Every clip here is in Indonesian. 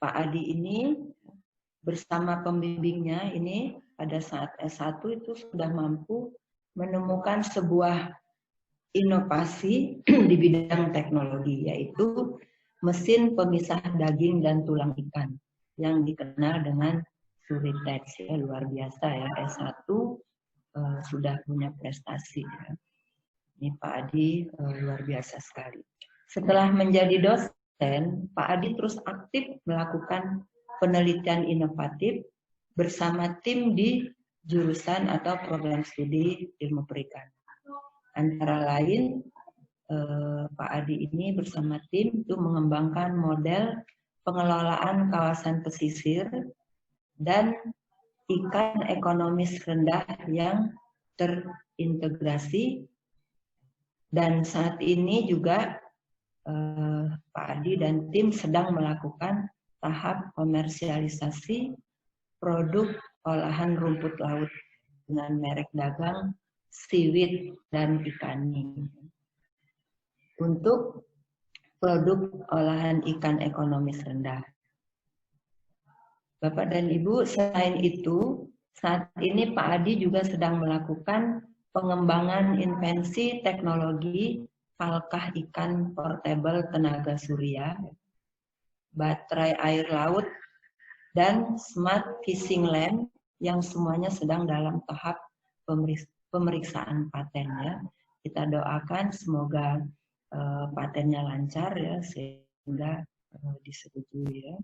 Pak Adi ini bersama pembimbingnya ini pada saat S1 itu sudah mampu menemukan sebuah inovasi di bidang teknologi, yaitu mesin pemisah daging dan tulang ikan yang dikenal dengan Suritex. Ya, luar biasa ya, S1 sudah punya prestasi. Ya. Ini Pak Adi luar biasa sekali. Setelah menjadi dosen, Pak Adi terus aktif melakukan penelitian inovatif bersama tim di jurusan atau program studi ilmu perikanan. Antara lain, Pak Adi ini bersama tim itu mengembangkan model pengelolaan kawasan pesisir dan ikan ekonomis rendah yang terintegrasi, dan saat ini juga Pak Adi dan tim sedang melakukan tahap komersialisasi produk olahan rumput laut dengan merek dagang Seaweed dan Ikani. Untuk produk olahan ikan ekonomis rendah. Bapak dan Ibu, selain itu, saat ini Pak Adi juga sedang melakukan pengembangan invensi teknologi falkah ikan portable tenaga surya, baterai air laut, dan smart fishing land yang semuanya sedang dalam tahap pemeriksaan paten. Ya. Kita doakan semoga patennya lancar ya, sehingga disetujui ya.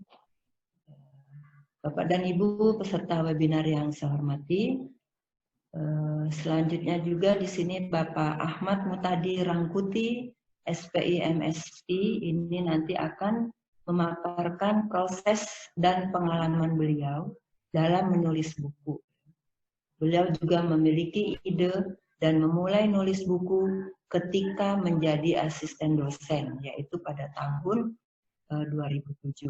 Bapak dan Ibu peserta webinar yang saya hormati, selanjutnya juga di sini Bapak Ahmad Mutadi Rangkuti, SPI MSI, ini nanti akan memaparkan proses dan pengalaman beliau dalam menulis buku. Beliau juga memiliki ide dan memulai nulis buku ketika menjadi asisten dosen, yaitu pada tahun 2007.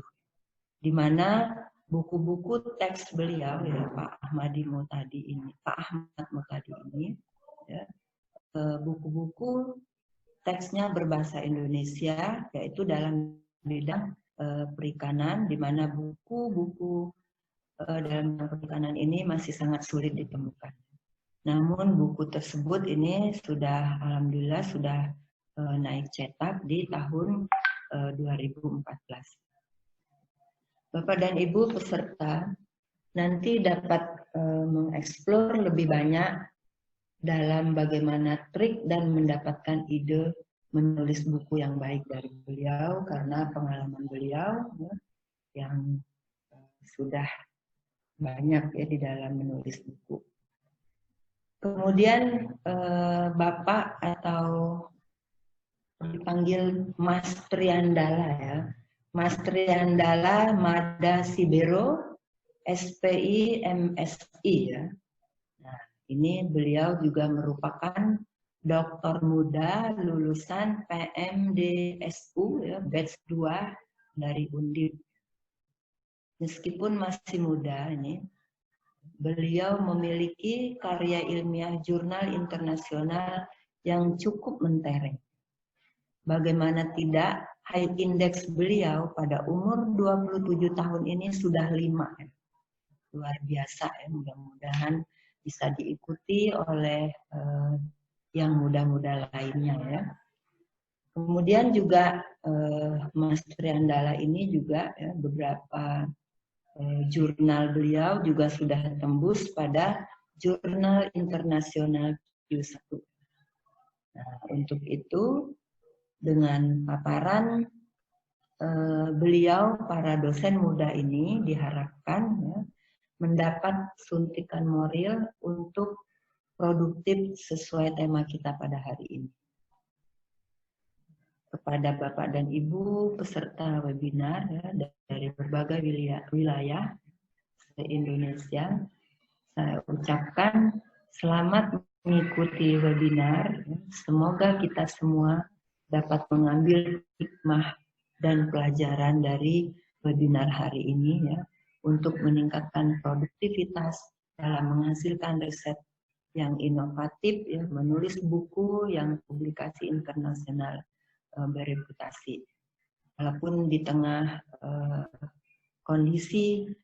Di mana buku-buku teks beliau ya Pak Ahmad Mutadi ini, ya, buku-buku teksnya berbahasa Indonesia, yaitu dalam bidang perikanan, di mana buku-buku dalam perikanan ini masih sangat sulit ditemukan. Namun buku tersebut ini sudah alhamdulillah sudah naik cetak di tahun 2014. Bapak dan Ibu peserta nanti dapat mengeksplor lebih banyak dalam bagaimana trik dan mendapatkan ide menulis buku yang baik dari beliau, karena pengalaman beliau ya, yang sudah banyak ya di dalam menulis buku. Kemudian Bapak atau dipanggil Mas Triandala ya, Mas Triandala Mada Sibero, SPI MSI ya. Nah, ini beliau juga merupakan doktor muda lulusan PMDSU ya, batch 2 dari Undip. Meskipun masih muda ini, beliau memiliki karya ilmiah jurnal internasional yang cukup mentereng. Bagaimana tidak, high index beliau pada umur 27 tahun ini sudah 5. Luar biasa ya, mudah-mudahan bisa diikuti oleh yang muda-muda lainnya ya. Kemudian juga Mas Triandala ini juga ya, beberapa jurnal beliau juga sudah tembus pada jurnal internasional Q1. Nah, untuk itu dengan paparan beliau, para dosen muda ini diharapkan ya, mendapat suntikan moral untuk produktif sesuai tema kita pada hari ini. Kepada Bapak dan Ibu peserta webinar ya, dari berbagai wilayah se-Indonesia, saya ucapkan selamat mengikuti webinar. Semoga kita semua dapat mengambil hikmah dan pelajaran dari webinar hari ini ya, untuk meningkatkan produktivitas dalam menghasilkan riset yang inovatif, ya, menulis buku yang publikasi internasional bereputasi. Walaupun di tengah kondisi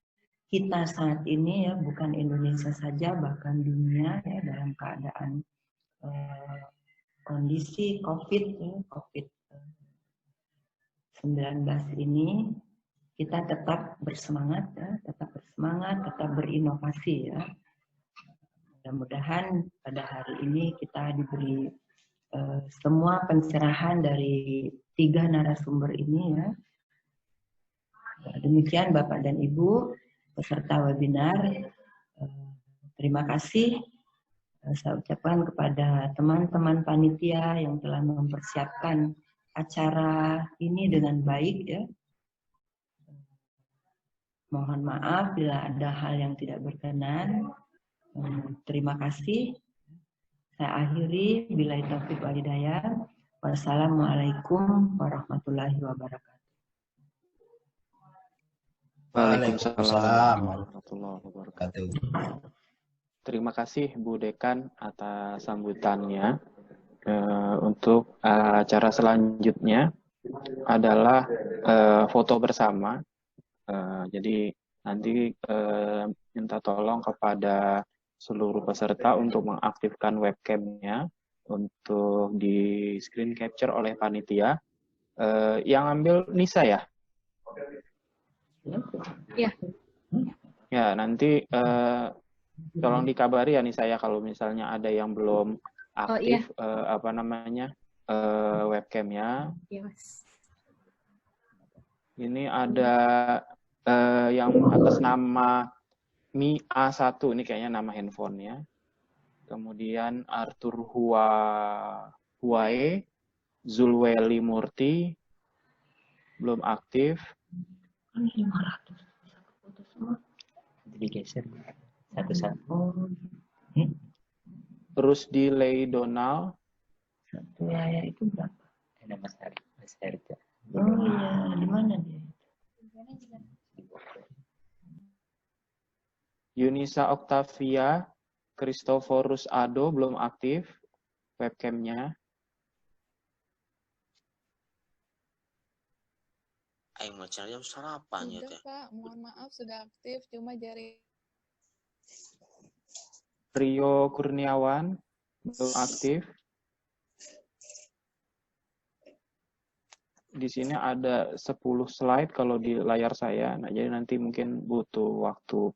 kita saat ini ya, bukan Indonesia saja, bahkan dunia ya, dalam keadaan kondisi COVID ya, COVID-19 ini, kita tetap bersemangat ya, tetap berinovasi ya. Mudah-mudahan pada hari ini kita diberi semua pencerahan dari 3 narasumber ini ya. Demikian Bapak dan Ibu peserta webinar. Terima kasih saya ucapkan kepada teman-teman panitia yang telah mempersiapkan acara ini dengan baik ya. Mohon maaf bila ada hal yang tidak berkenan. Terima kasih. Saya akhiri, billahi taufiq wal hidayah. Wassalamualaikum warahmatullahi wabarakatuh. Waalaikumsalam warahmatullahi wabarakatuh. Terima kasih Bu Dekan atas sambutannya. Untuk acara selanjutnya adalah foto bersama. Jadi nanti minta tolong kepada seluruh peserta untuk mengaktifkan webcamnya untuk di screen capture oleh panitia. Yang ambil Nisa ya? Ya. Ya, nanti tolong dikabari ya Nisa ya kalau misalnya ada yang belum aktif webcamnya. Iya, Mas. Ini ada yang atas nama Mi A1, ini kayaknya nama handphonenya. Kemudian Arthur Huae, Zulweli Murti, belum aktif. 500 digeser satu-satu. Terus di Lay Donald. Satu layar itu berapa? Ada Mas Herja. Oh iya, di mana dia? Yunisa Octavia, Christophorus Ado belum aktif webcamnya. Ayo mau cari jam sarapan ya teh. Pak, mohon maaf sudah aktif, cuma jari. Rio Kurniawan belum aktif. Di sini ada 10 slide kalau di layar saya. Nah, jadi nanti mungkin butuh waktu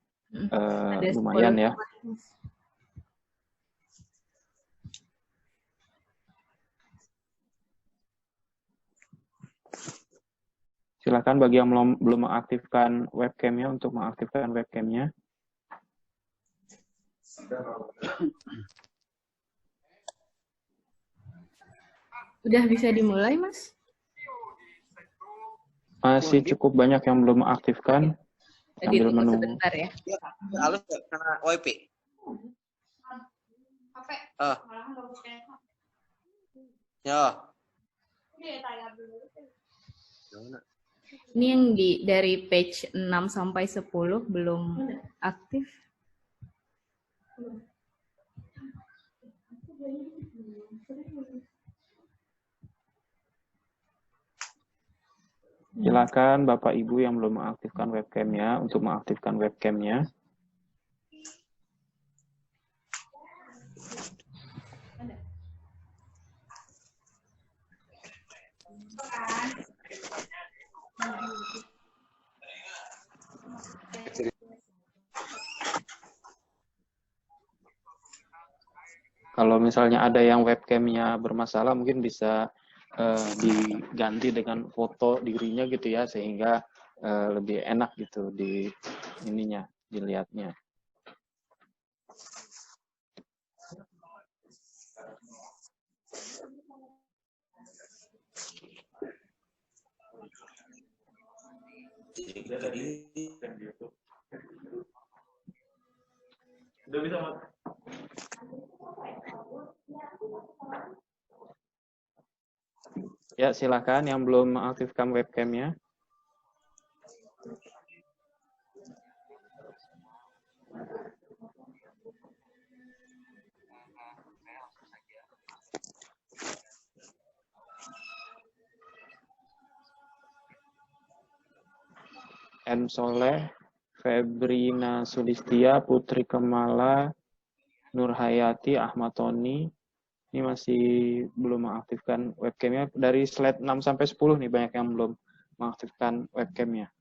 lumayan ya. Silakan bagi yang belum mengaktifkan webcamnya untuk mengaktifkan webcamnya. Udah bisa dimulai, Mas? Masih cukup banyak yang belum mengaktifkan. Sambil menunggu. Sebentar ya. Halus karena WiFi. Ya. Ini yang dari page 6 sampai 10 belum aktif. Silakan Bapak Ibu yang belum mengaktifkan webcamnya untuk mengaktifkan webcamnya. Kalau misalnya ada yang webcamnya bermasalah, mungkin bisa diganti dengan foto dirinya gitu ya, sehingga lebih enak gitu di ininya, dilihatnya. Sudah bisa, Mas? Ya, silakan yang belum mengaktifkan webcamnya. M. Soleh, Febrina Sulistia, Putri Kemala, Nurhayati, Ahmad Tony. Ini masih belum mengaktifkan webcamnya. Dari slide 6 sampai 10 nih banyak yang belum mengaktifkan webcamnya.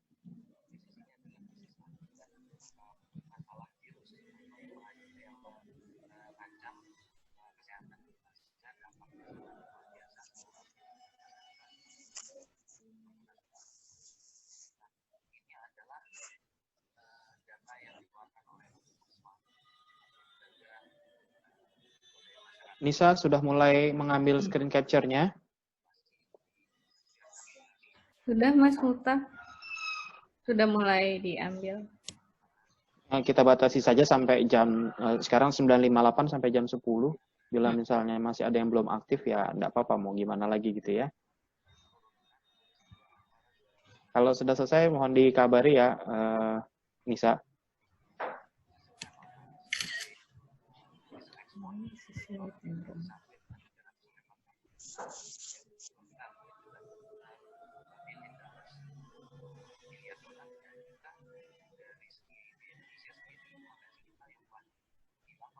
Nisa sudah mulai mengambil screen capture-nya. Sudah, Mas Muta. Sudah mulai diambil. Nah, kita batasi saja sampai jam, sekarang 9.58 sampai jam 10. Bila misalnya masih ada yang belum aktif, ya enggak apa-apa, mau gimana lagi gitu ya. Kalau sudah selesai, mohon dikabari ya, Nisa.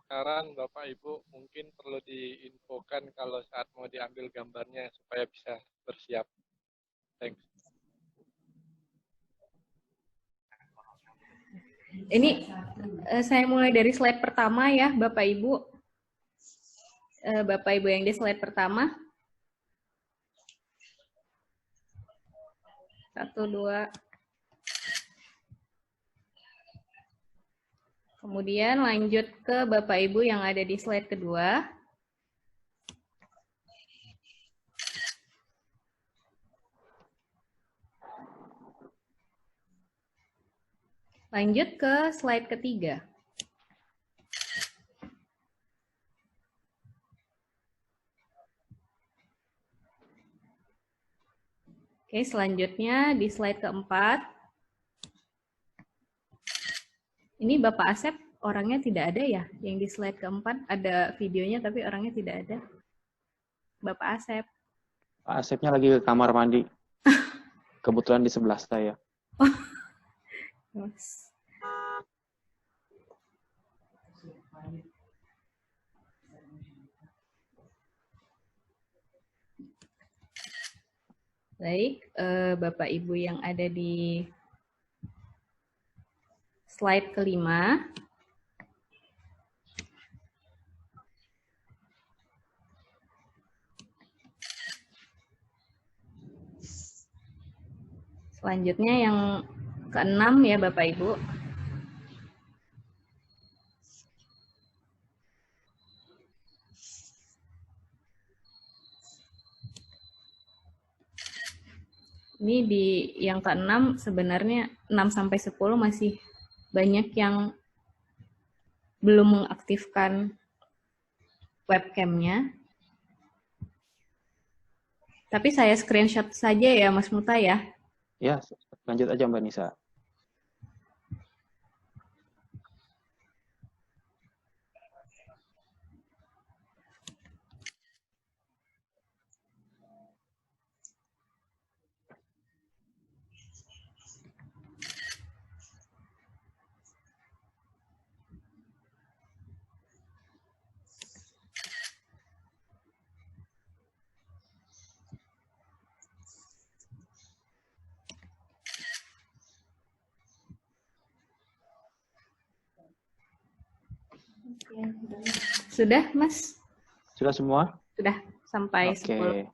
Sekarang Bapak Ibu mungkin perlu diinfokan kalau saat mau diambil gambarnya supaya bisa bersiap. Thanks. Ini saya mulai dari slide pertama ya, Bapak Ibu. Bapak Ibu yang di slide pertama. 1, 2. Kemudian lanjut ke Bapak Ibu yang ada di slide kedua. Lanjut ke slide ketiga. Oke, selanjutnya di slide keempat. Ini Bapak Asep orangnya tidak ada ya? Yang di slide keempat ada videonya tapi orangnya tidak ada. Bapak Asep. Pak Asepnya lagi ke kamar mandi. Kebetulan di sebelah saya. Yes. Baik, Bapak Ibu yang ada di slide kelima. Selanjutnya yang keenam ya Bapak Ibu. Ini di yang keenam sebenarnya 6 sampai 10 masih banyak yang belum mengaktifkan webcam-nya. Tapi saya screenshot saja ya Mas Muta ya. Ya, lanjut aja Mbak Nisa. Sudah, Mas? Sudah semua? Sudah, sampai Oke.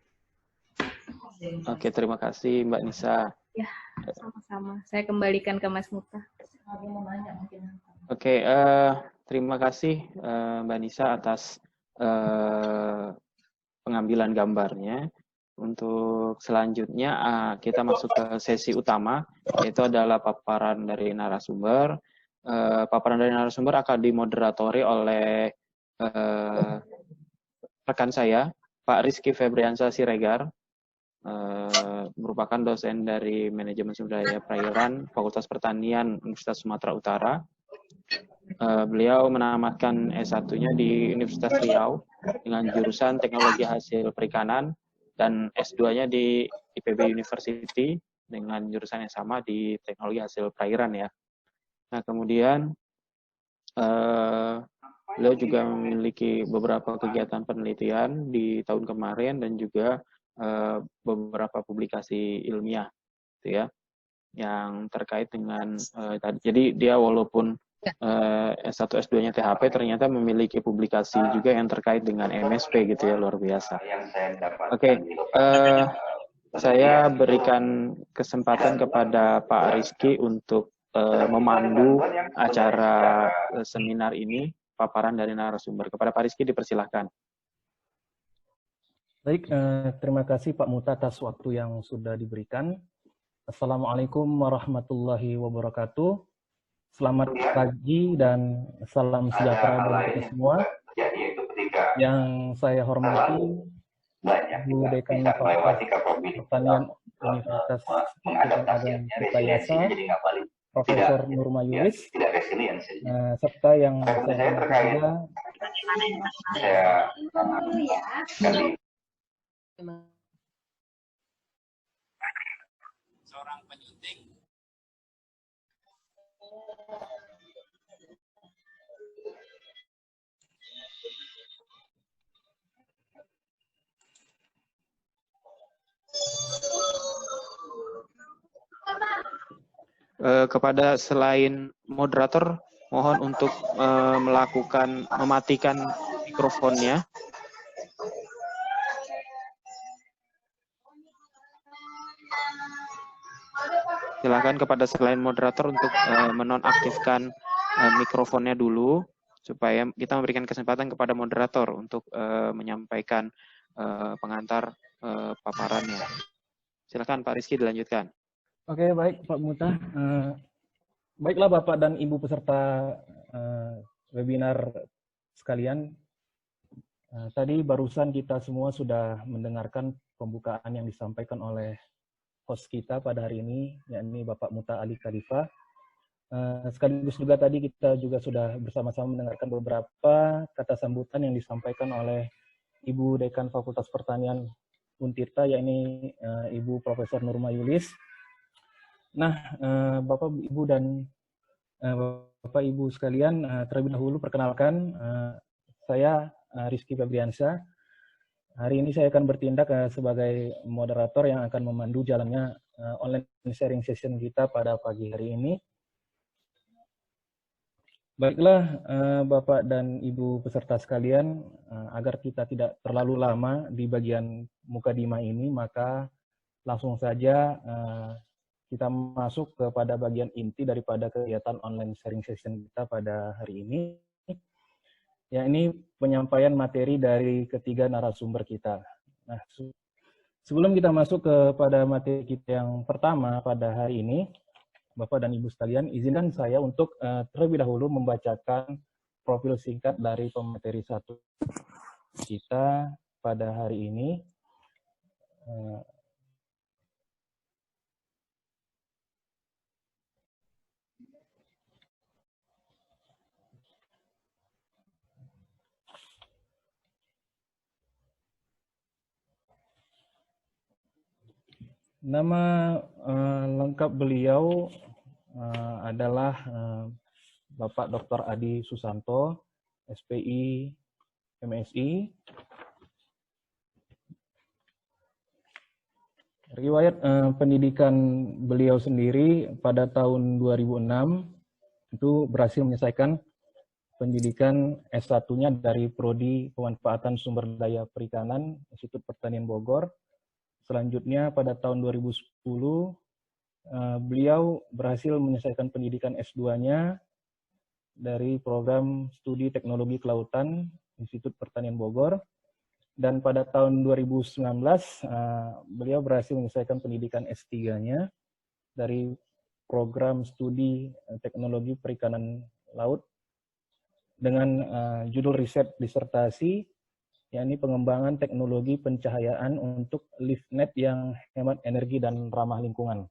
10. Oke, terima kasih Mbak Nisa. Ya, sama-sama. Saya kembalikan ke Mas Muta. Oke, terima kasih Mbak Nisa atas pengambilan gambarnya. Untuk selanjutnya kita masuk ke sesi utama, yaitu adalah paparan dari narasumber. Paparan dari narasumber akan dimoderatori oleh rekan saya, Pak Rizky Febriansyah Siregar, merupakan dosen dari Manajemen Sumber Daya Perairan Fakultas Pertanian Universitas Sumatera Utara. Beliau menamatkan S1-nya di Universitas Riau dengan jurusan Teknologi Hasil Perikanan dan S2-nya di IPB University dengan jurusan yang sama di teknologi hasil perairan ya. Nah, kemudian beliau juga memiliki beberapa kegiatan penelitian di tahun kemarin dan juga beberapa publikasi ilmiah, gitu ya, yang terkait dengan tadi. Jadi dia walaupun S1 S2-nya THP ternyata memiliki publikasi juga yang terkait dengan MSP gitu ya, luar biasa. Oke, saya berikan kesempatan kepada Pak Rizky untuk memandu acara seminar ini, paparan dari narasumber. Kepada Pak Rizky dipersilahkan. Baik, terima kasih Pak Muta atas waktu yang sudah diberikan. Assalamualaikum warahmatullahi wabarakatuh. Selamat pagi dan salam sejahtera bagi kita semua. Yang saya hormati Bu Dekan Fakultas Pertanian Universitas Sultan Ageng Purtayasa, Profesor Nurma Yulis, serta yang saya hormati juga seorang penyunting. Kepada selain moderator, mohon untuk mematikan mikrofonnya. Silakan kepada selain moderator untuk menonaktifkan mikrofonnya dulu, supaya kita memberikan kesempatan kepada moderator untuk menyampaikan pengantar paparannya. Silakan Pak Rizky dilanjutkan. Oke, baik Pak Muta. Baiklah Bapak dan Ibu peserta webinar sekalian. Tadi barusan kita semua sudah mendengarkan pembukaan yang disampaikan oleh host kita pada hari ini, yakni Bapak Muta Ali Khalifa. Sekaligus juga tadi kita juga sudah bersama-sama mendengarkan beberapa kata sambutan yang disampaikan oleh Ibu Dekan Fakultas Pertanian Untirta, yakni Ibu Profesor Nurma Yulis. Nah, Bapak, Ibu, dan Bapak, Ibu sekalian, terlebih dahulu perkenalkan, saya Rizky Febriansyah. Hari ini saya akan bertindak sebagai moderator yang akan memandu jalannya online sharing session kita pada pagi hari ini. Baiklah, Bapak dan Ibu peserta sekalian, agar kita tidak terlalu lama di bagian mukadimah ini, maka langsung saja kita masuk kepada bagian inti daripada kegiatan online sharing session kita pada hari ini. Ya, ini penyampaian materi dari ketiga narasumber kita. Nah, sebelum kita masuk kepada materi kita yang pertama pada hari ini, Bapak dan Ibu sekalian, izinkan saya untuk terlebih dahulu membacakan profil singkat dari pemateri satu kita pada hari ini. Nama lengkap beliau adalah Bapak Dr. Adi Susanto, SPI, MSI. Riwayat pendidikan beliau sendiri pada tahun 2006 itu berhasil menyelesaikan pendidikan S1-nya dari Prodi Pemanfaatan Sumber Daya Perikanan, Institut Pertanian Bogor. Selanjutnya pada tahun 2010, beliau berhasil menyelesaikan pendidikan S2-nya dari program Studi Teknologi Kelautan, Institut Pertanian Bogor. Dan pada tahun 2019, beliau berhasil menyelesaikan pendidikan S3-nya dari program Studi Teknologi Perikanan Laut dengan judul riset disertasi, yakni pengembangan teknologi pencahayaan untuk lift net yang hemat energi dan ramah lingkungan.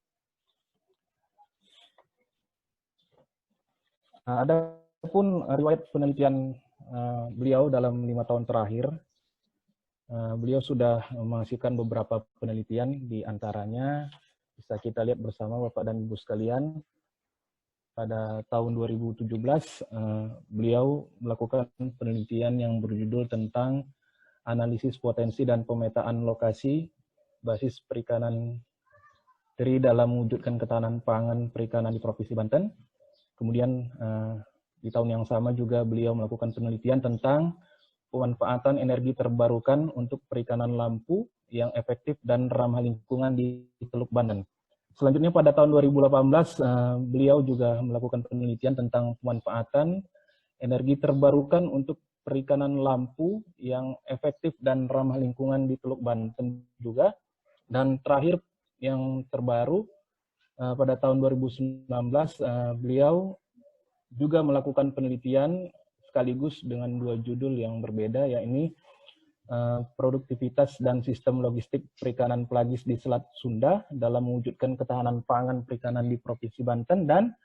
Ada pun riwayat penelitian beliau dalam 5 tahun terakhir. Beliau sudah menghasilkan beberapa penelitian, di antaranya bisa kita lihat bersama Bapak dan Ibu sekalian, pada tahun 2017 beliau melakukan penelitian yang berjudul tentang analisis potensi dan pemetaan lokasi basis perikanan teri dalam mewujudkan ketahanan pangan perikanan di Provinsi Banten. Kemudian di tahun yang sama juga beliau melakukan penelitian tentang pemanfaatan energi terbarukan untuk perikanan lampu yang efektif dan ramah lingkungan di Teluk Banten. Selanjutnya pada tahun 2018 beliau juga melakukan penelitian tentang pemanfaatan energi terbarukan untuk perikanan lampu yang efektif dan ramah lingkungan di Teluk Banten juga. Dan terakhir yang terbaru pada tahun 2019 beliau juga melakukan penelitian sekaligus dengan 2 judul yang berbeda, yakni produktivitas dan sistem logistik perikanan pelagis di Selat Sunda dalam mewujudkan ketahanan pangan perikanan di Provinsi Banten, dan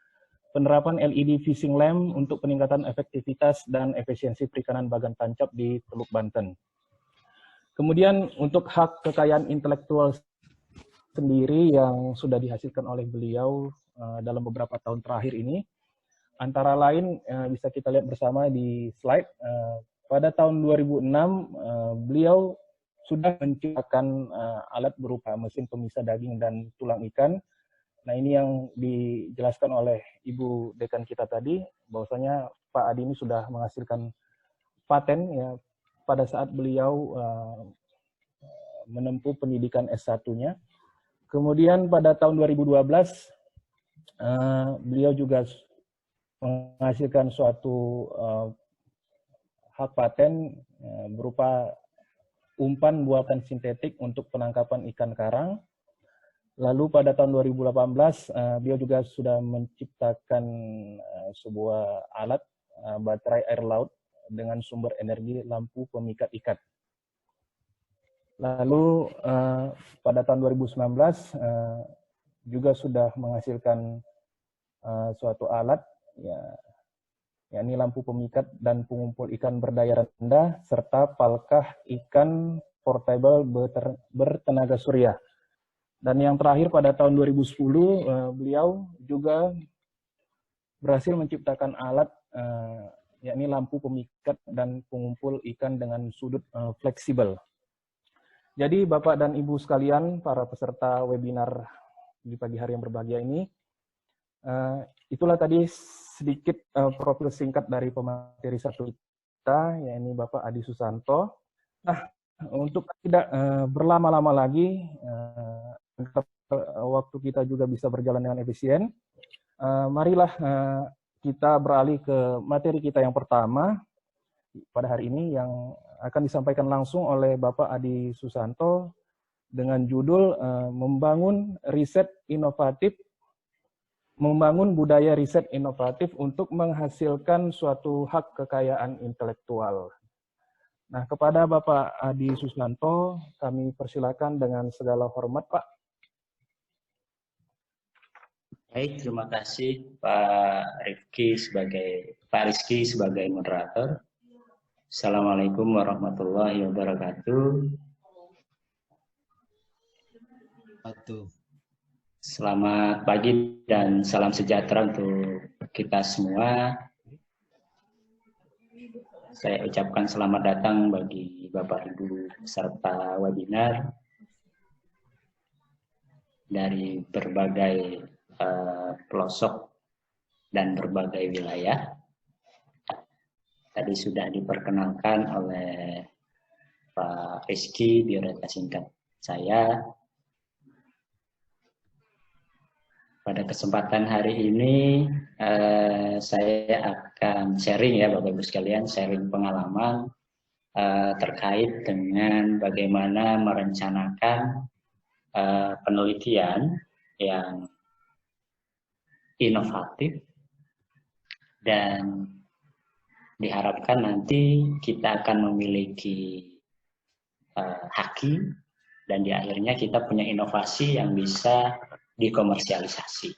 penerapan LED fishing lamp untuk peningkatan efektivitas dan efisiensi perikanan bagan tancap di Teluk Banten. Kemudian untuk hak kekayaan intelektual sendiri yang sudah dihasilkan oleh beliau dalam beberapa tahun terakhir ini, antara lain bisa kita lihat bersama di slide. Pada tahun 2006, beliau sudah menciptakan alat berupa mesin pemisah daging dan tulang ikan. Nah, ini yang dijelaskan oleh Ibu Dekan kita tadi, bahwasanya Pak Adi ini sudah menghasilkan paten ya pada saat beliau menempuh pendidikan S1-nya. Kemudian pada tahun 2012, beliau juga menghasilkan suatu hak paten berupa umpan buatan sintetik untuk penangkapan ikan karang. Lalu pada tahun 2018, beliau juga sudah menciptakan sebuah alat baterai air laut dengan sumber energi lampu pemikat ikat. Lalu pada tahun 2019 juga sudah menghasilkan suatu alat, yakni lampu pemikat dan pengumpul ikan berdaya rendah, serta palkah ikan portable bertenaga surya. Dan yang terakhir pada tahun 2010, beliau juga berhasil menciptakan alat, yakni lampu pemikat dan pengumpul ikan dengan sudut fleksibel. Jadi Bapak dan Ibu sekalian, para peserta webinar di pagi hari yang berbahagia ini, itulah tadi sedikit profil singkat dari pemateri satu kita, yakni Bapak Adi Susanto. Nah, untuk tidak berlama-lama lagi, waktu kita juga bisa berjalan dengan efisien, marilah kita beralih ke materi kita yang pertama pada hari ini, yang akan disampaikan langsung oleh Bapak Adi Susanto dengan judul membangun budaya riset inovatif untuk menghasilkan suatu hak kekayaan intelektual. Nah, kepada Bapak Adi Susanto, kami persilakan dengan segala hormat, Pak. Baik, terima kasih Pak Rizky sebagai moderator. Assalamualaikum warahmatullahi wabarakatuh. Selamat pagi dan salam sejahtera untuk kita semua. Saya ucapkan selamat datang bagi Bapak Ibu peserta webinar dari berbagai pelosok dan berbagai wilayah. Tadi sudah diperkenalkan oleh Pak Rizky biodata singkat saya. Pada kesempatan hari ini saya akan sharing ya Bapak Ibu sekalian, sharing pengalaman terkait dengan bagaimana merencanakan penelitian yang inovatif dan diharapkan nanti kita akan memiliki haki dan di akhirnya kita punya inovasi yang bisa dikomersialisasi.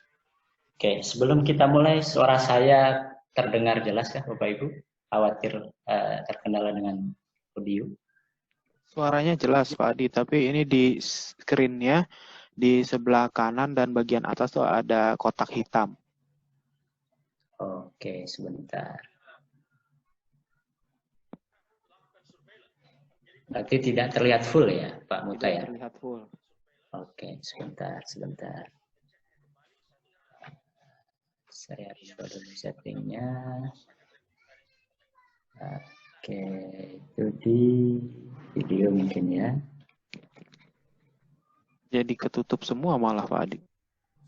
Oke, sebelum kita mulai, suara saya terdengar jelas kah Bapak Ibu? Khawatir terkendala dengan audio. Suaranya jelas Pak Adi, tapi ini di screen-nya di sebelah kanan dan bagian atas tuh ada kotak hitam. Oke, sebentar. Berarti tidak terlihat full ya, Pak Muta ya? Tidak terlihat full. Oke, sebentar. Saya rubah dulu settingnya. Oke, itu di video mungkin ya. Jadi ketutup semua malah Pak Adi.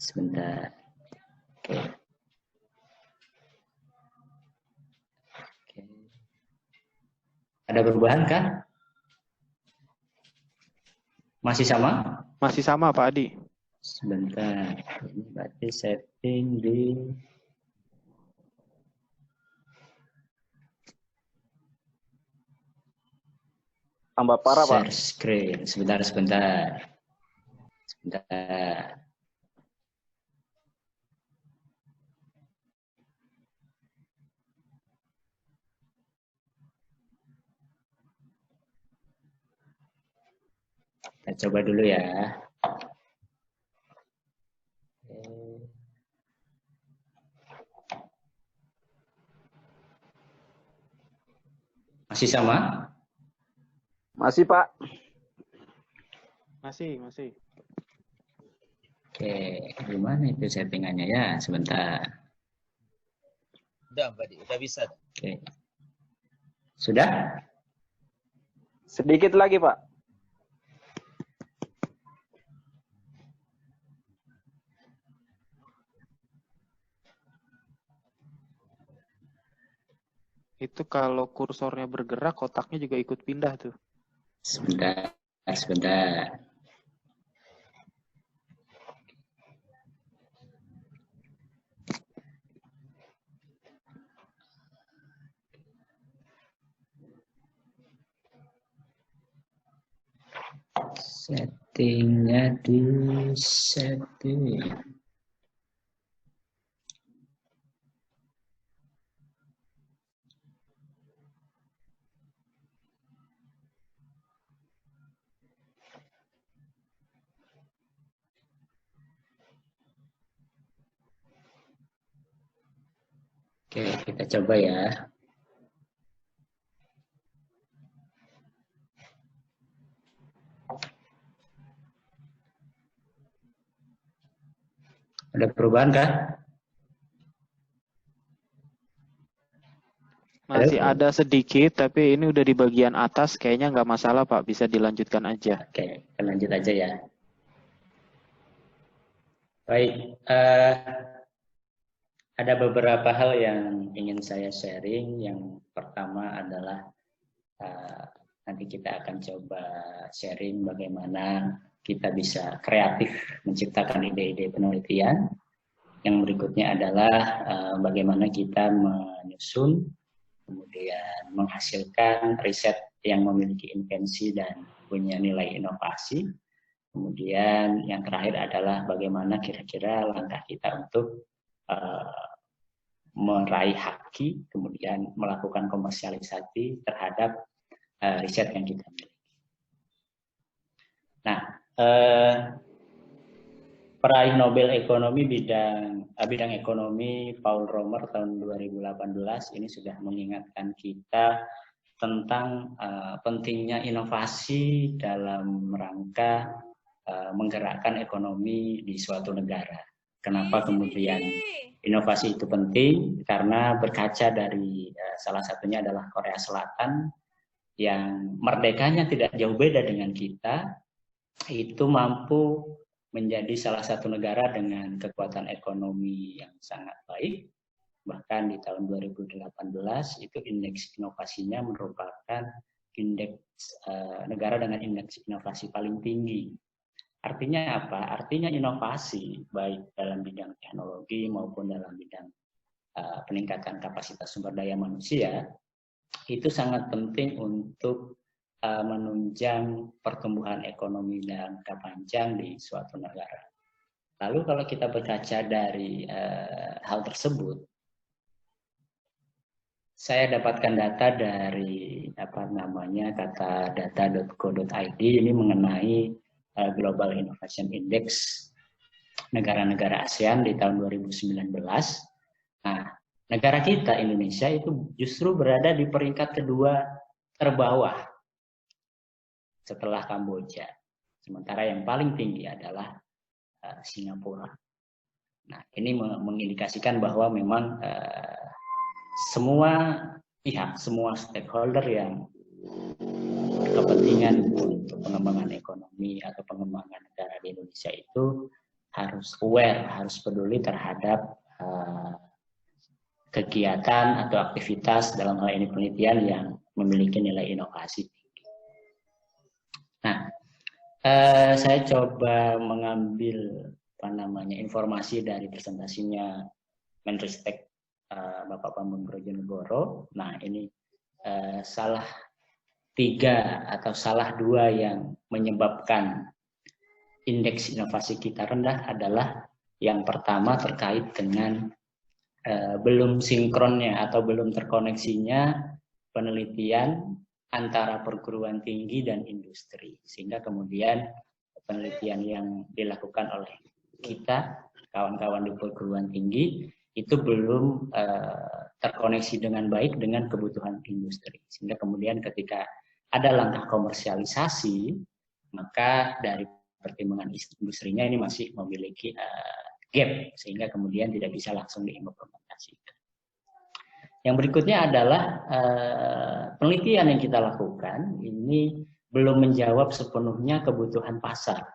Sebentar. Oke. Ada perubahan kah? Masih sama? Masih sama Pak Adi. Sebentar. Ini berarti setting di tambah parah Pak. share screen. Sebentar. Kita coba dulu ya. Masih sama? Masih Pak. Masih. Oke, gimana itu settingannya ya? Sebentar. Udah, Mbak Di, udah bisa. Oke. Sudah? Sedikit lagi Pak. Itu kalau kursornya bergerak, kotaknya juga ikut pindah tuh. Sebentar. Settingnya di setting. Oke, kita coba ya. Ada perubahan kah? Masih ada sedikit, tapi ini udah di bagian atas, kayaknya nggak masalah Pak, bisa dilanjutkan aja. Oke, kita lanjut aja ya. Baik, ada beberapa hal yang ingin saya sharing. Yang pertama adalah nanti kita akan coba sharing bagaimana kita bisa kreatif menciptakan ide-ide penelitian. Yang berikutnya adalah bagaimana kita menyusun, kemudian menghasilkan riset yang memiliki invensi dan punya nilai inovasi. Kemudian yang terakhir adalah bagaimana kira-kira langkah kita untuk meraih haki, kemudian melakukan komersialisasi terhadap riset yang kita miliki. Nah, peraih Nobel Ekonomi bidang ekonomi Paul Romer tahun 2018 ini sudah mengingatkan kita tentang pentingnya inovasi dalam rangka menggerakkan ekonomi di suatu negara. Kenapa kemudian inovasi itu penting? Karena berkaca dari salah satunya adalah Korea Selatan yang merdekanya tidak jauh beda dengan kita, itu mampu menjadi salah satu negara dengan kekuatan ekonomi yang sangat baik. Bahkan di tahun 2018 itu indeks inovasinya merupakan indeks negara dengan indeks inovasi paling tinggi. Artinya apa? Artinya inovasi baik dalam bidang teknologi maupun dalam bidang peningkatan kapasitas sumber daya manusia itu sangat penting untuk menunjang pertumbuhan ekonomi jangka panjang di suatu negara. Lalu kalau kita berkaca dari hal tersebut, saya dapatkan data dari kata data.co.id ini mengenai Global Innovation Index negara-negara ASEAN di tahun 2019. Nah, negara kita Indonesia itu justru berada di peringkat kedua terbawah setelah Kamboja. Sementara yang paling tinggi adalah Singapura. Nah, ini mengindikasikan bahwa memang semua pihak, semua stakeholder yang berkepentingan untuk pengembangan ekonomi atau pengembangan negara di Indonesia itu harus aware, harus peduli terhadap kegiatan atau aktivitas dalam hal ini penelitian yang memiliki nilai inovasi tinggi. Nah, saya coba mengambil informasi dari presentasinya Menristek Bapak Bambang Brojonegoro. Nah, ini salah 3 atau salah 2 yang menyebabkan indeks inovasi kita rendah adalah yang pertama terkait dengan belum sinkronnya atau belum terkoneksinya penelitian antara perguruan tinggi dan industri, sehingga kemudian penelitian yang dilakukan oleh kita, kawan-kawan di perguruan tinggi, itu belum terkoneksi dengan baik dengan kebutuhan industri, sehingga kemudian ketika ada langkah komersialisasi, maka dari pertimbangan industrinya ini masih memiliki gap, sehingga kemudian tidak bisa langsung diimplementasikan. Yang berikutnya adalah penelitian yang kita lakukan ini belum menjawab sepenuhnya kebutuhan pasar,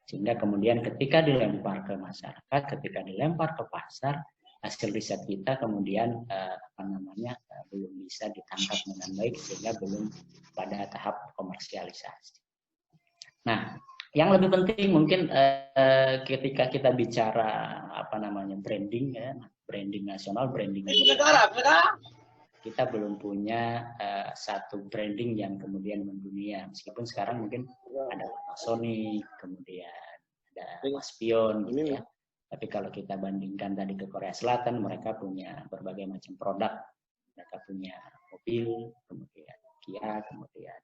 sehingga kemudian ketika dilempar ke masyarakat, ketika dilempar ke pasar, hasil riset kita kemudian belum bisa ditangkap dengan baik, sehingga belum pada tahap komersialisasi. Nah, yang lebih penting mungkin ketika kita bicara branding, ya, branding nasional, branding kita belum punya satu branding yang kemudian mendunia. Meskipun sekarang mungkin ada Panasonic, kemudian ada Maspion, gitu ya. Tapi kalau kita bandingkan tadi ke Korea Selatan, mereka punya berbagai macam produk. Mereka punya mobil, kemudian Kia, kemudian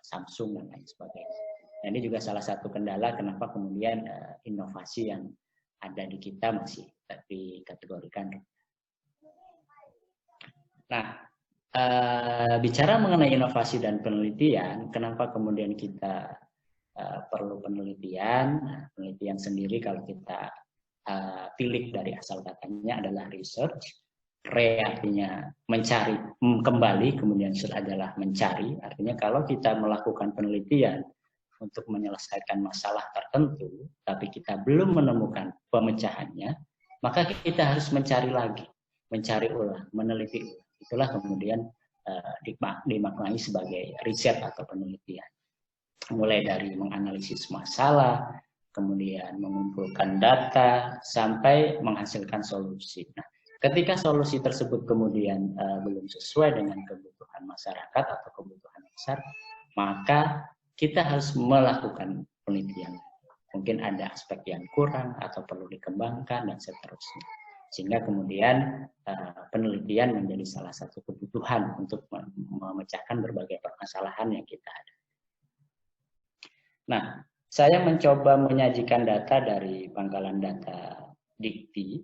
Samsung, dan lain sebagainya. Nah, ini juga salah satu kendala kenapa kemudian inovasi yang ada di kita masih dikategorikan. Nah, bicara mengenai inovasi dan penelitian, kenapa kemudian kita perlu penelitian? Nah, penelitian sendiri kalau kita pilih dari asal katanya adalah research. Re artinya mencari kembali, kemudian adalah mencari. Artinya kalau kita melakukan penelitian untuk menyelesaikan masalah tertentu, tapi kita belum menemukan pemecahannya, maka kita harus mencari lagi, mencari ulang, meneliti ulang. Itulah kemudian dimaknai sebagai riset atau penelitian. Mulai dari menganalisis masalah, kemudian mengumpulkan data, sampai menghasilkan solusi. Nah, ketika solusi tersebut kemudian belum sesuai dengan kebutuhan masyarakat atau kebutuhan pasar, maka kita harus melakukan penelitian. Mungkin ada aspek yang kurang atau perlu dikembangkan dan seterusnya. Sehingga kemudian penelitian menjadi salah satu kebutuhan untuk memecahkan berbagai permasalahan yang kita ada. Nah, saya mencoba menyajikan data dari pangkalan data Dikti,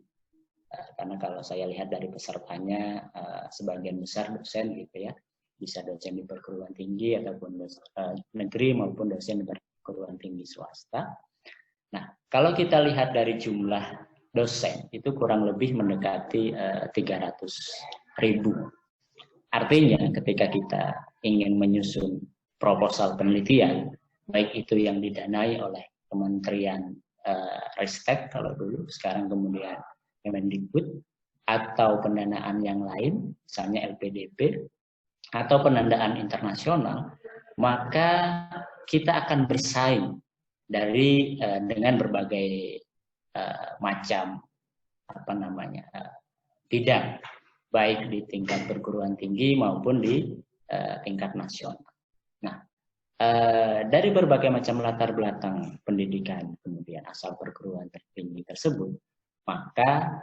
karena kalau saya lihat dari pesertanya sebagian besar dosen gitu ya, bisa dosen di perguruan tinggi ataupun negeri maupun dosen di perguruan tinggi swasta. Nah, kalau kita lihat dari jumlah dosen itu kurang lebih mendekati 300.000. Artinya ketika kita ingin menyusun proposal penelitian, baik itu yang didanai oleh Kementerian Ristek kalau dulu, sekarang kemudian Kemendikbud, atau pendanaan yang lain, misalnya LPDP, atau pendanaan internasional, maka kita akan bersaing dengan berbagai macam bidang, baik di tingkat perguruan tinggi maupun di tingkat nasional. Nah, dari berbagai macam latar belakang pendidikan, kemudian asal perguruan tinggi tersebut, maka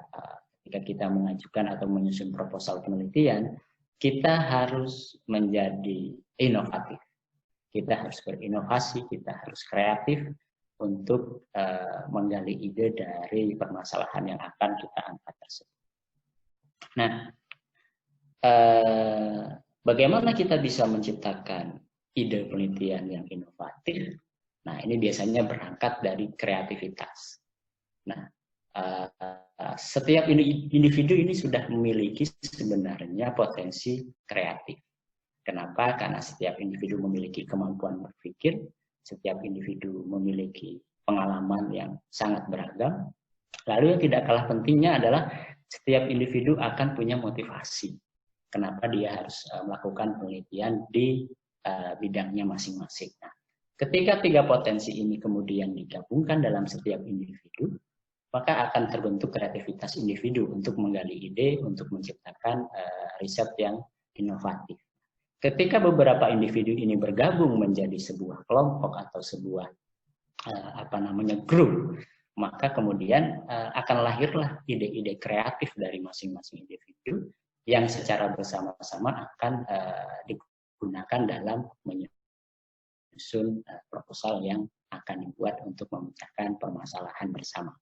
ketika kita mengajukan atau menyusun proposal penelitian, kita harus menjadi inovatif. Kita harus berinovasi, kita harus kreatif untuk menggali ide dari permasalahan yang akan kita angkat tersebut. Nah, bagaimana kita bisa menciptakan ide penelitian yang inovatif? Nah, ini biasanya berangkat dari kreativitas. Nah, setiap individu ini sudah memiliki sebenarnya potensi kreatif. Kenapa? Karena setiap individu memiliki kemampuan berpikir, setiap individu memiliki pengalaman yang sangat beragam. Lalu yang tidak kalah pentingnya adalah setiap individu akan punya motivasi. Kenapa dia harus melakukan penelitian di bidangnya masing-masing. Nah, ketika tiga potensi ini kemudian digabungkan dalam setiap individu, maka akan terbentuk kreativitas individu untuk menggali ide, untuk menciptakan riset yang inovatif. Ketika beberapa individu ini bergabung menjadi sebuah kelompok atau sebuah grup, maka kemudian akan lahirlah ide-ide kreatif dari masing-masing individu yang secara bersama-sama akan digunakan dalam menyusun proposal yang akan dibuat untuk memecahkan permasalahan bersama.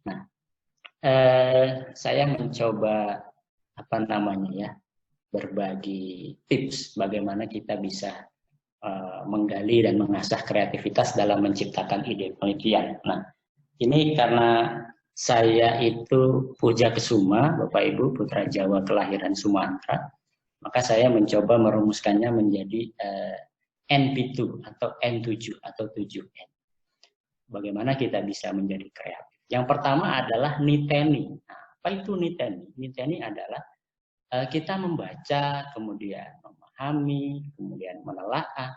Nah, saya mencoba berbagi tips bagaimana kita bisa menggali dan mengasah kreativitas dalam menciptakan ide penelitian. Nah, ini karena saya itu Puja Kesuma, Bapak Ibu, putra Jawa kelahiran Sumatera, maka saya mencoba merumuskannya menjadi NP2 atau N7 atau 7N. Bagaimana kita bisa menjadi kreatif? Yang pertama adalah niteni. Nah, apa itu niteni? Niteni adalah kita membaca, kemudian memahami, kemudian menelaah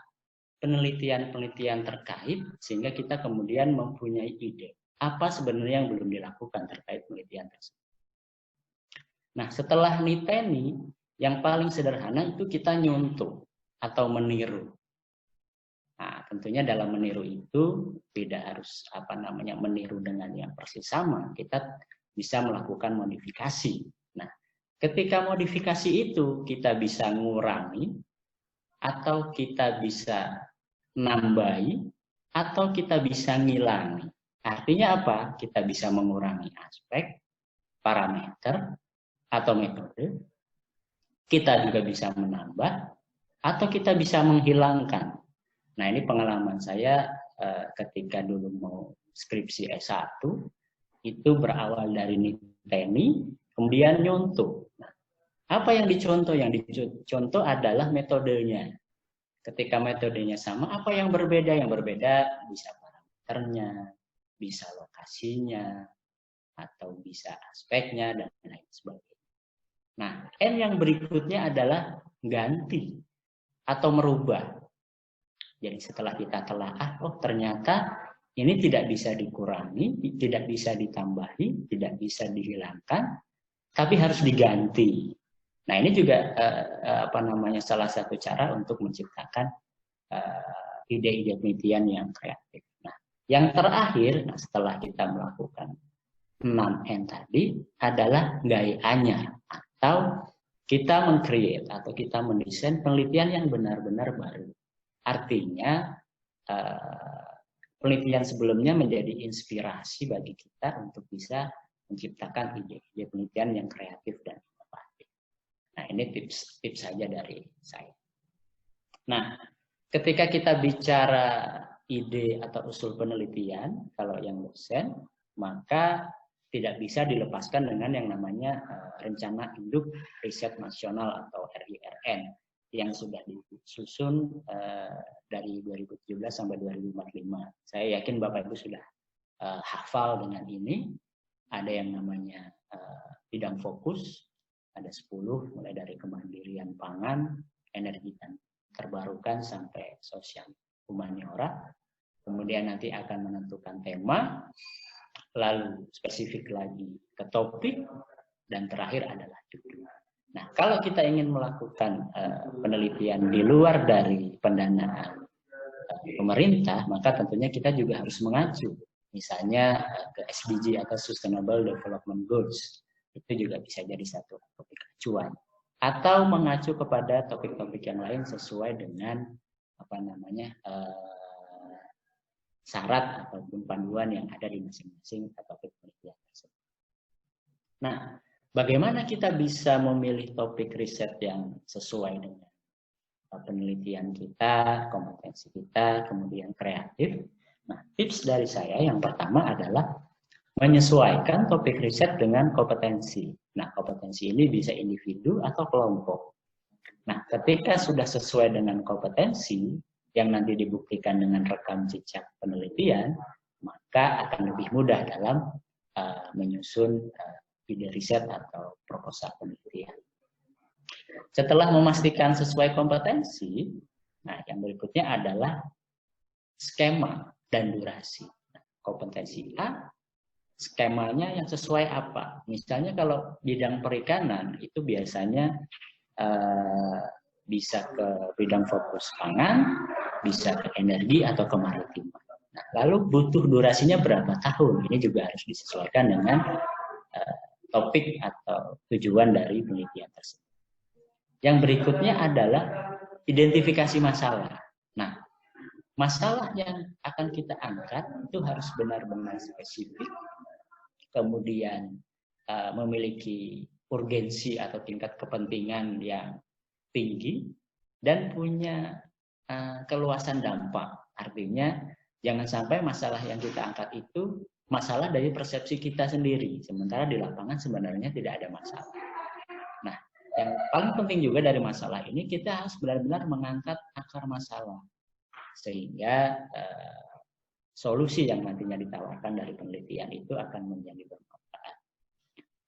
penelitian-penelitian terkait, sehingga kita kemudian mempunyai ide apa sebenarnya yang belum dilakukan terkait penelitian tersebut. Nah, setelah niteni, yang paling sederhana itu kita nyontoh atau meniru. Nah, tentunya dalam meniru itu tidak harus meniru dengan yang persis sama. Kita bisa melakukan modifikasi. Nah, ketika modifikasi itu kita bisa ngurangi, atau kita bisa nambahi, atau kita bisa ngilangi. Artinya apa? Kita bisa mengurangi aspek, parameter, atau metode. Kita juga bisa menambah, atau kita bisa menghilangkan. Nah, ini pengalaman saya ketika dulu mau skripsi S1, itu berawal dari niteni, kemudian nyontoh. Nah, apa yang dicontoh? Yang dicontoh adalah metodenya. Ketika metodenya sama, apa yang berbeda? Yang berbeda bisa parameternya, bisa lokasinya, atau bisa aspeknya, dan lain sebagainya. Nah, N yang berikutnya adalah ganti atau merubah. Jadi setelah kita telaah, oh ternyata ini tidak bisa dikurangi, tidak bisa ditambahi, tidak bisa dihilangkan, tapi harus diganti. Nah, ini juga salah satu cara untuk menciptakan ide-ide penelitian yang kreatif. Nah, yang terakhir, setelah kita melakukan 6N tadi adalah gaya anyar, atau kita meng-create atau kita mendesain penelitian yang benar-benar baru. Artinya penelitian sebelumnya menjadi inspirasi bagi kita untuk bisa menciptakan ide-ide penelitian yang kreatif dan inovatif. Nah, ini tips saja dari saya. Nah, ketika kita bicara ide atau usul penelitian, kalau yang dosen, maka tidak bisa dilepaskan dengan yang namanya Rencana Induk Riset Nasional atau RIRN yang sudah disusun dari 2017 sampai 2045. Saya yakin Bapak Ibu sudah hafal dengan ini. Ada yang namanya bidang fokus, ada 10, mulai dari kemandirian pangan, energi terbarukan sampai sosial humaniora. Kemudian nanti akan menentukan tema, lalu spesifik lagi ke topik, dan terakhir adalah judul. Nah, kalau kita ingin melakukan penelitian di luar dari pendanaan pemerintah, maka tentunya kita juga harus mengacu, misalnya ke SDG atau Sustainable Development Goals. Itu juga bisa jadi satu topik acuan. Atau mengacu kepada topik-topik yang lain sesuai dengan syarat ataupun panduan yang ada di masing-masing topik penelitian tersebut. Nah, bagaimana kita bisa memilih topik riset yang sesuai dengan penelitian kita, kompetensi kita, kemudian kreatif? Nah, tips dari saya yang pertama adalah menyesuaikan topik riset dengan kompetensi. Nah, kompetensi ini bisa individu atau kelompok. Nah, ketika sudah sesuai dengan kompetensi yang nanti dibuktikan dengan rekam jejak penelitian, maka akan lebih mudah dalam menyusun ide riset atau proposal penelitian. Setelah memastikan sesuai kompetensi, nah yang berikutnya adalah skema dan durasi. Nah, kompetensi A, skemanya yang sesuai apa? Misalnya kalau bidang perikanan itu biasanya bisa ke bidang fokus pangan, bisa ke energi atau ke maritiman. Nah, lalu butuh durasinya berapa tahun? Ini juga harus disesuaikan dengan topik atau tujuan dari penelitian tersebut. Yang berikutnya adalah identifikasi masalah. Nah, masalah yang akan kita angkat itu harus benar-benar spesifik, kemudian memiliki urgensi atau tingkat kepentingan yang tinggi, dan punya keluasan dampak. Artinya jangan sampai masalah yang kita angkat itu masalah dari persepsi kita sendiri, sementara di lapangan sebenarnya tidak ada masalah. Nah, yang paling penting juga dari masalah ini, kita harus benar-benar mengangkat akar masalah, sehingga solusi yang nantinya ditawarkan dari penelitian itu akan menjadi bermanfaat.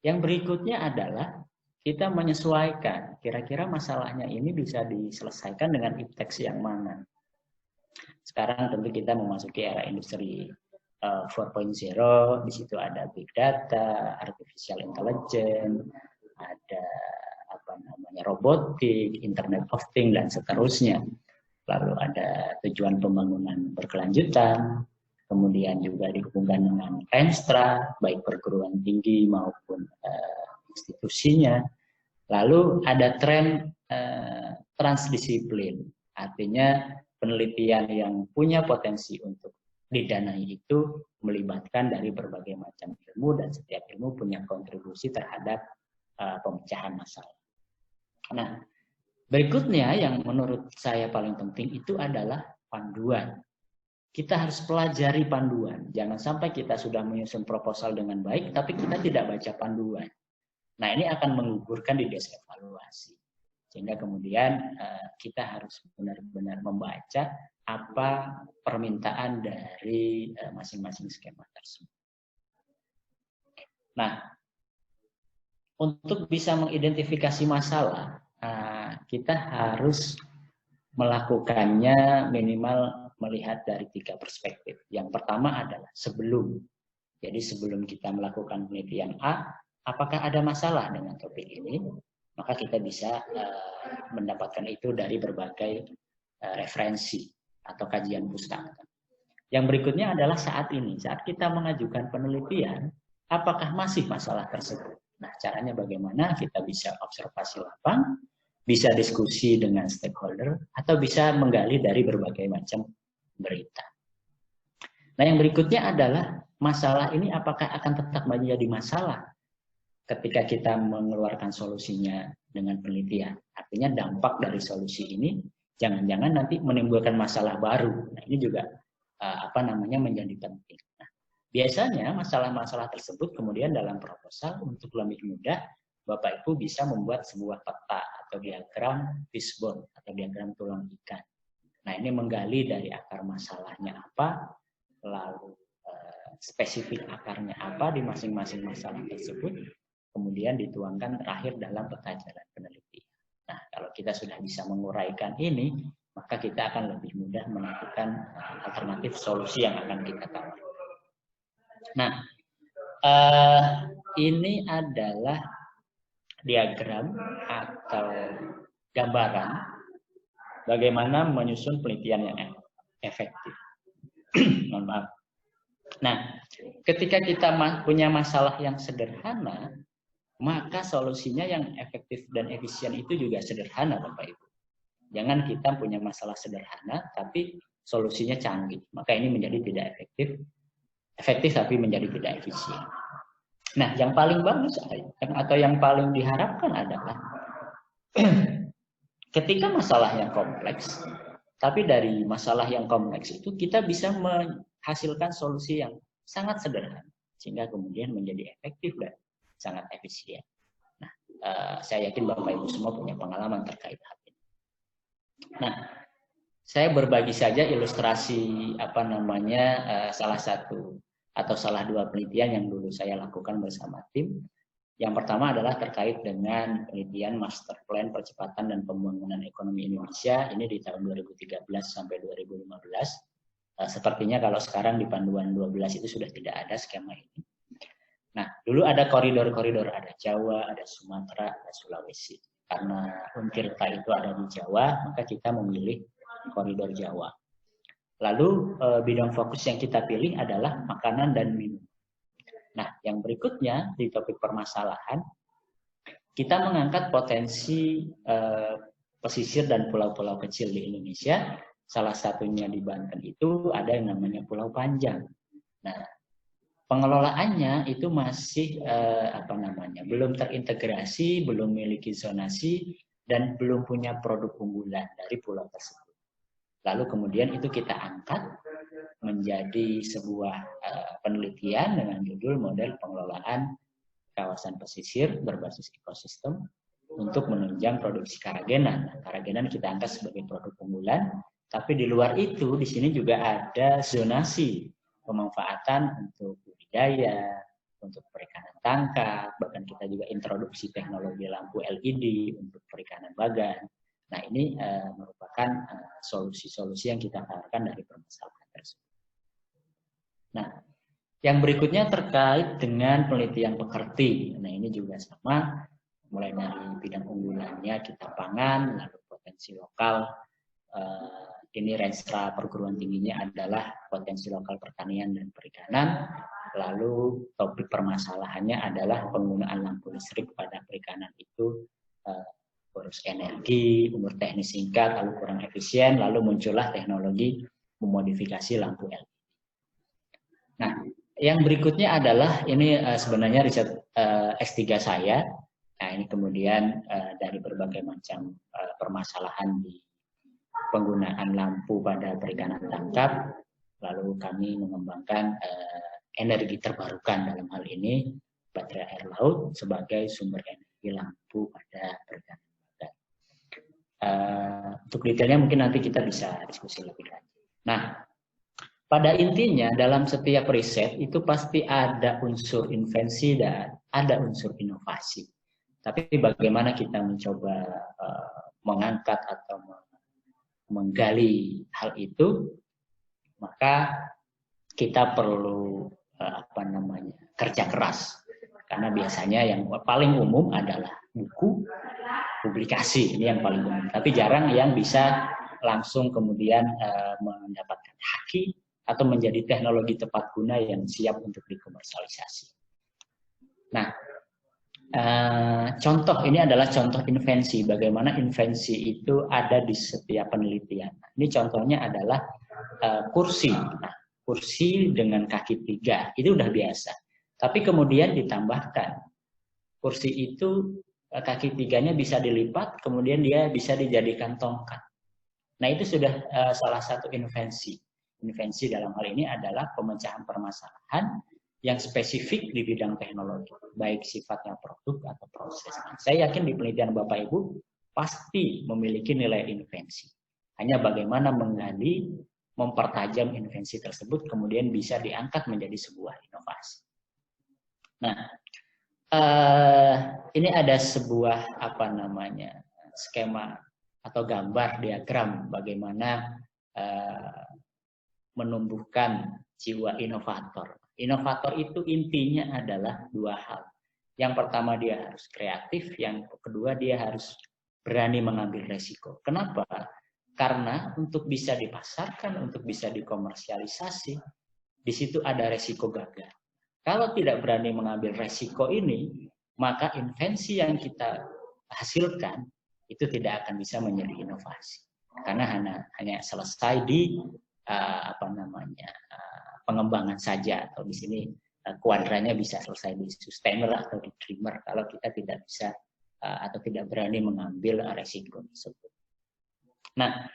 Yang berikutnya adalah kita menyesuaikan, kira-kira masalahnya ini bisa diselesaikan dengan ipteks yang mana. Sekarang tentu kita memasuki era industri 4.0, di situ ada big data, artificial intelligence, ada robotik, internet of things, dan seterusnya. Lalu ada tujuan pembangunan berkelanjutan, kemudian juga dihubungkan dengan Renstra, baik perguruan tinggi maupun institusinya. Lalu ada tren transdisiplin, artinya penelitian yang punya potensi untuk didanai itu melibatkan dari berbagai macam ilmu, dan setiap ilmu punya kontribusi terhadap pemecahan masalah. Nah, berikutnya yang menurut saya paling penting itu adalah panduan. Kita harus pelajari panduan. Jangan sampai kita sudah menyusun proposal dengan baik, tapi kita tidak baca panduan. Nah, ini akan menggugurkan di desk evaluasi. Sehingga kemudian kita harus benar-benar membaca apa permintaan dari masing-masing skema tersebut. Nah, untuk bisa mengidentifikasi masalah, kita harus melakukannya minimal melihat dari 3 perspektif. Yang pertama adalah sebelum. Jadi sebelum kita melakukan penelitian A, apakah ada masalah dengan topik ini? Maka kita bisa mendapatkan itu dari berbagai referensi atau kajian pustaka. Yang berikutnya adalah saat ini, saat kita mengajukan penelitian, apakah masih masalah tersebut? Nah, caranya bagaimana? Kita bisa observasi lapang, bisa diskusi dengan stakeholder, atau bisa menggali dari berbagai macam berita. Nah, yang berikutnya adalah masalah ini apakah akan tetap menjadi masalah ketika kita mengeluarkan solusinya dengan penelitian. Artinya dampak dari solusi ini jangan-jangan nanti menimbulkan masalah baru. Nah, ini juga menjadi penting. Nah, biasanya masalah-masalah tersebut kemudian dalam proposal untuk lebih mudah, Bapak Ibu bisa membuat sebuah peta atau diagram fishbone atau diagram tulang ikan. Nah, ini menggali dari akar masalahnya apa, lalu spesifik akarnya apa di masing-masing masalah tersebut, kemudian dituangkan terakhir dalam peta jalan penelitian. Nah, kalau kita sudah bisa menguraikan ini, maka kita akan lebih mudah menentukan alternatif solusi yang akan kita tawarkan. Nah, ini adalah diagram atau gambaran bagaimana menyusun penelitian yang efektif. Mohon maaf. Nah, ketika kita punya masalah yang sederhana, maka solusinya yang efektif dan efisien itu juga sederhana, Bapak Ibu. Jangan kita punya masalah sederhana, tapi solusinya canggih. Maka ini menjadi tidak efektif tapi menjadi tidak efisien. Nah, yang paling bagus atau yang paling diharapkan adalah ketika masalahnya kompleks, tapi dari masalah yang kompleks itu kita bisa menghasilkan solusi yang sangat sederhana, sehingga kemudian menjadi efektif dan sangat efisien. Nah, saya yakin Bapak Ibu semua punya pengalaman terkait hal ini. Nah, saya berbagi saja ilustrasi salah satu atau salah dua penelitian yang dulu saya lakukan bersama tim. Yang pertama adalah terkait dengan penelitian Master Plan Percepatan dan Pembangunan Ekonomi Indonesia, ini di tahun 2013 sampai 2015. Sepertinya kalau sekarang di panduan 12 itu sudah tidak ada skema ini. Nah, dulu ada koridor-koridor, ada Jawa, ada Sumatera, ada Sulawesi. Karena Untirta itu ada di Jawa, maka kita memilih koridor Jawa. Lalu bidang fokus yang kita pilih adalah makanan dan minum. Nah, yang berikutnya di topik permasalahan, kita mengangkat potensi pesisir dan pulau-pulau kecil di Indonesia. Salah satunya di Banten itu ada yang namanya Pulau Panjang. Nah, pengelolaannya itu masih belum terintegrasi, belum memiliki zonasi, dan belum punya produk unggulan dari pulau tersebut. Lalu kemudian itu kita angkat menjadi sebuah penelitian dengan judul Model Pengelolaan Kawasan Pesisir Berbasis Ekosistem untuk menunjang produksi karagenan. Nah, karagenan kita angkat sebagai produk unggulan, tapi di luar itu di sini juga ada zonasi pemanfaatan untuk budidaya, untuk perikanan tangkap, bahkan kita juga introduksi teknologi lampu LED untuk perikanan bagan. Nah, ini merupakan solusi-solusi yang kita tawarkan dari permasalahan tersebut. Nah, yang berikutnya terkait dengan penelitian pekerti. Nah, ini juga sama, mulai dari bidang unggulannya kita pangan, lalu potensi lokal. Ini renstra perguruan tingginya adalah potensi lokal pertanian dan perikanan. Lalu topik permasalahannya adalah penggunaan lampu listrik pada perikanan itu boros energi, umur teknis singkat, lalu kurang efisien, lalu muncullah teknologi memodifikasi lampu LED. Nah, yang berikutnya adalah ini sebenarnya riset S3 saya. Nah, ini kemudian dari berbagai macam permasalahan di penggunaan lampu pada perikanan tangkap, lalu kami mengembangkan energi terbarukan dalam hal ini baterai air laut sebagai sumber energi lampu pada perikanan bagan. Untuk detailnya mungkin nanti kita bisa diskusi lebih lanjut. Nah, pada intinya dalam setiap riset itu pasti ada unsur invensi dan ada unsur inovasi. Tapi bagaimana kita mencoba mengangkat atau menggali hal itu, maka kita perlu kerja keras. Karena biasanya yang paling umum adalah buku, publikasi, ini yang paling umum. Tapi jarang yang bisa langsung kemudian mendapatkan haki atau menjadi teknologi tepat guna yang siap untuk dikomersialisasi. Nah, contoh ini adalah contoh invensi. Bagaimana invensi itu ada di setiap penelitian. Ini contohnya adalah kursi. Nah, kursi dengan kaki 3 itu udah biasa. Tapi kemudian ditambahkan kursi itu kaki 3-nya bisa dilipat, kemudian dia bisa dijadikan tongkat. Nah, itu sudah salah satu invensi. Invensi dalam hal ini adalah pemecahan permasalahan yang spesifik di bidang teknologi, baik sifatnya produk atau proses. Nah, saya yakin di penelitian Bapak Ibu pasti memiliki nilai invensi. Hanya bagaimana menggali, mempertajam invensi tersebut, kemudian bisa diangkat menjadi sebuah inovasi. Nah, ini ada sebuah skema atau gambar diagram bagaimana menumbuhkan jiwa inovator. Inovator itu intinya adalah dua hal. Yang pertama dia harus kreatif, yang kedua dia harus berani mengambil resiko. Kenapa? Karena untuk bisa dipasarkan, untuk bisa dikomersialisasi, di situ ada resiko gagal. Kalau tidak berani mengambil resiko ini, maka invensi yang kita hasilkan itu tidak akan bisa menjadi inovasi karena hanya selesai di pengembangan saja, atau di sini kuadrannya bisa selesai di sustainer atau di dreamer kalau kita tidak bisa atau tidak berani mengambil resiko tersebut. Nah,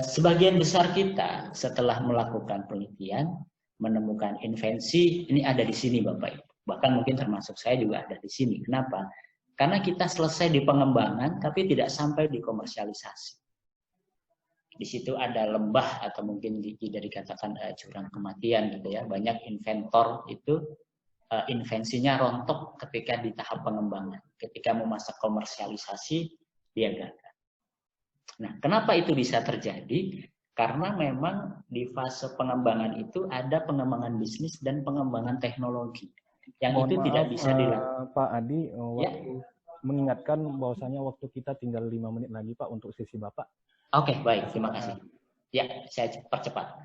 sebagian besar kita setelah melakukan penelitian menemukan invensi, ini ada di sini Bapak Ibu. Bahkan mungkin termasuk saya juga ada di sini. Kenapa? Karena kita selesai di pengembangan tapi tidak sampai di komersialisasi. Di situ ada lembah atau mungkin tidak dikatakan jurang kematian gitu ya. Banyak inventor itu invensinya rontok ketika di tahap pengembangan. Ketika mau masa komersialisasi dia gagal. Nah, kenapa itu bisa terjadi? Karena memang di fase pengembangan itu ada pengembangan bisnis dan pengembangan teknologi. Yang Mohon itu maaf, tidak bisa dilakukan. Pak Adi, Ya. mengingatkan bahwasanya waktu kita tinggal 5 menit lagi Pak untuk sesi Bapak. Oke, baik, terima kasih. Ya, saya percepat.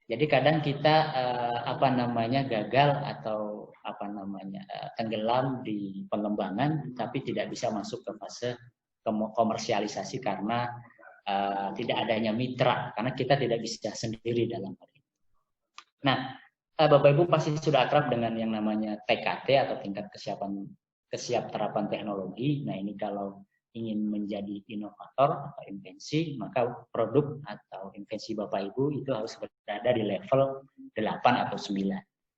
Jadi kadang kita gagal atau tenggelam di pengembangan, tapi tidak bisa masuk ke fase komersialisasi karena tidak adanya mitra, karena kita tidak bisa sendiri dalam hal ini. Nah, Bapak Ibu pasti sudah akrab dengan yang namanya TKT atau tingkat kesiapterapan teknologi. Nah, ini kalau ingin menjadi inovator atau invensi, maka produk atau invensi Bapak Ibu itu harus berada di level 8 atau 9.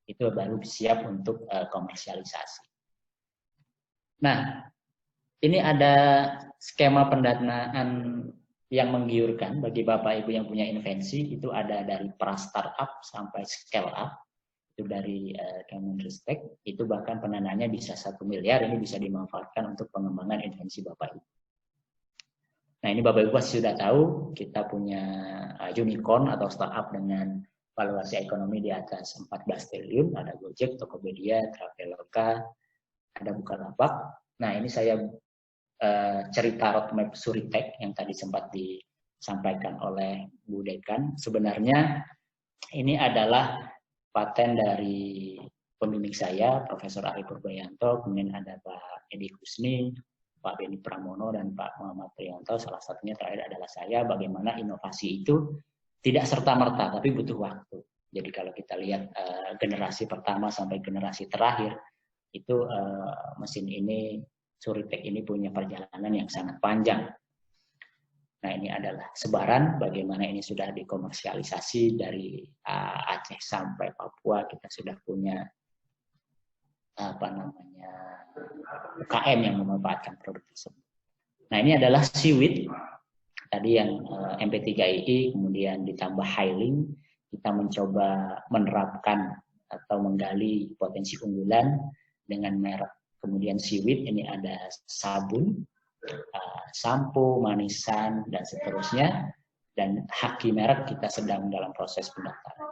Itu baru siap untuk komersialisasi. Nah, ini ada skema pendanaan yang menggiurkan bagi Bapak Ibu yang punya invensi. Itu ada dari pra-startup sampai scale up. Itu dari Kemenristek, itu bahkan pendanaannya bisa 1 miliar, ini bisa dimanfaatkan untuk pengembangan invensi Bapak Ibu. Nah, ini Bapak Ibu pasti sudah tahu, kita punya unicorn atau startup dengan valuasi ekonomi di atas 14 triliun, ada Gojek, Tokopedia, Traveloka, ada Bukalapak. Nah, ini saya cerita roadmap Suritek yang tadi sempat disampaikan oleh Bu Dekan. Sebenarnya ini adalah paten dari pembimbing saya, Profesor Ari Purbayanto, kemudian ada Pak Edi Husni, Pak Beni Pramono, dan Pak Muhammad Priyanto. Salah satunya terakhir adalah saya, bagaimana inovasi itu tidak serta-merta, tapi butuh waktu. Jadi kalau kita lihat generasi pertama sampai generasi terakhir, itu mesin ini, Suritek ini punya perjalanan yang sangat panjang. Nah, ini adalah sebaran bagaimana ini sudah dikomersialisasi dari Aceh sampai Papua. Kita sudah punya UKM yang memanfaatkan produk tersebut. Nah, ini adalah Seaweed tadi yang MP3i, kemudian ditambah Hailing. Kita mencoba menerapkan atau menggali potensi unggulan dengan merek. Kemudian Seaweed ini ada sabun, sampo, manisan, dan seterusnya. Dan haki merek kita sedang dalam proses pendaftaran.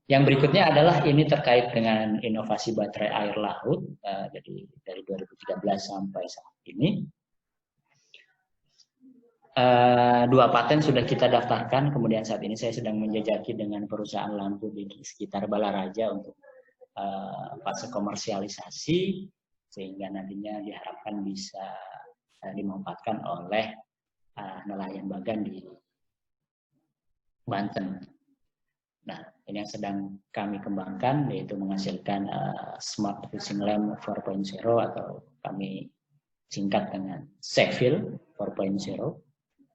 Yang berikutnya adalah ini terkait dengan inovasi baterai air laut. Jadi dari 2013 sampai saat ini. 2 paten sudah kita daftarkan. Kemudian saat ini saya sedang menjajaki dengan perusahaan lampu di sekitar Balaraja untuk fase komersialisasi, sehingga nantinya diharapkan bisa dimanfaatkan oleh nelayan bagan di Banten. Nah, ini yang sedang kami kembangkan, yaitu menghasilkan Smart Fishing Lamp 4.0 atau kami singkat dengan Seville 4.0.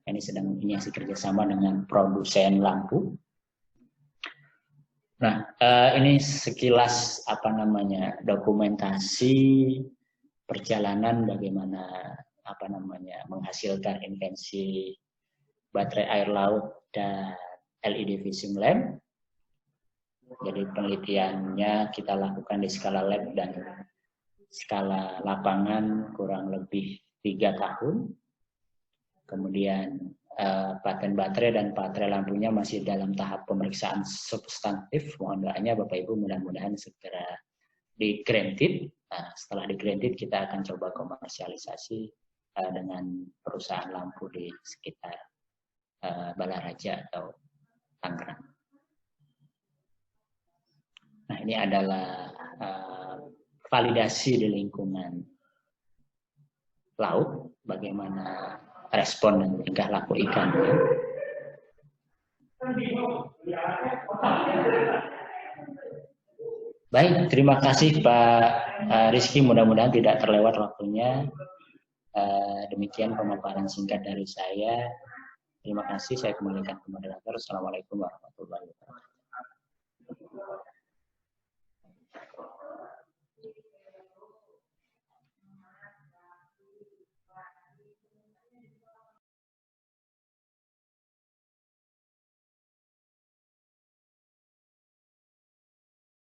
Ini sedang inisiasi kerjasama dengan produsen lampu. Nah, ini sekilas dokumentasi perjalanan bagaimana menghasilkan invensi baterai air laut dan LED fishing lamp. Jadi penelitiannya kita lakukan di skala lab dan skala lapangan kurang lebih 3 tahun. Kemudian paten baterai dan baterai lampunya masih dalam tahap pemeriksaan substantif. Mohon doanya Bapak Ibu, mudah-mudahan segera di-granted. Nah, setelah di-granted kita akan coba komersialisasi dengan perusahaan lampu di sekitar Balaraja atau Tangerang. Nah, ini adalah validasi di lingkungan laut, bagaimana respon dan tingkah laku ikan. Baik, terima kasih Pak Rizky, mudah-mudahan tidak terlewat waktunya. Demikian pemaparan singkat dari saya. Terima kasih, saya kembalikan ke moderator. Assalamualaikum warahmatullahi wabarakatuh.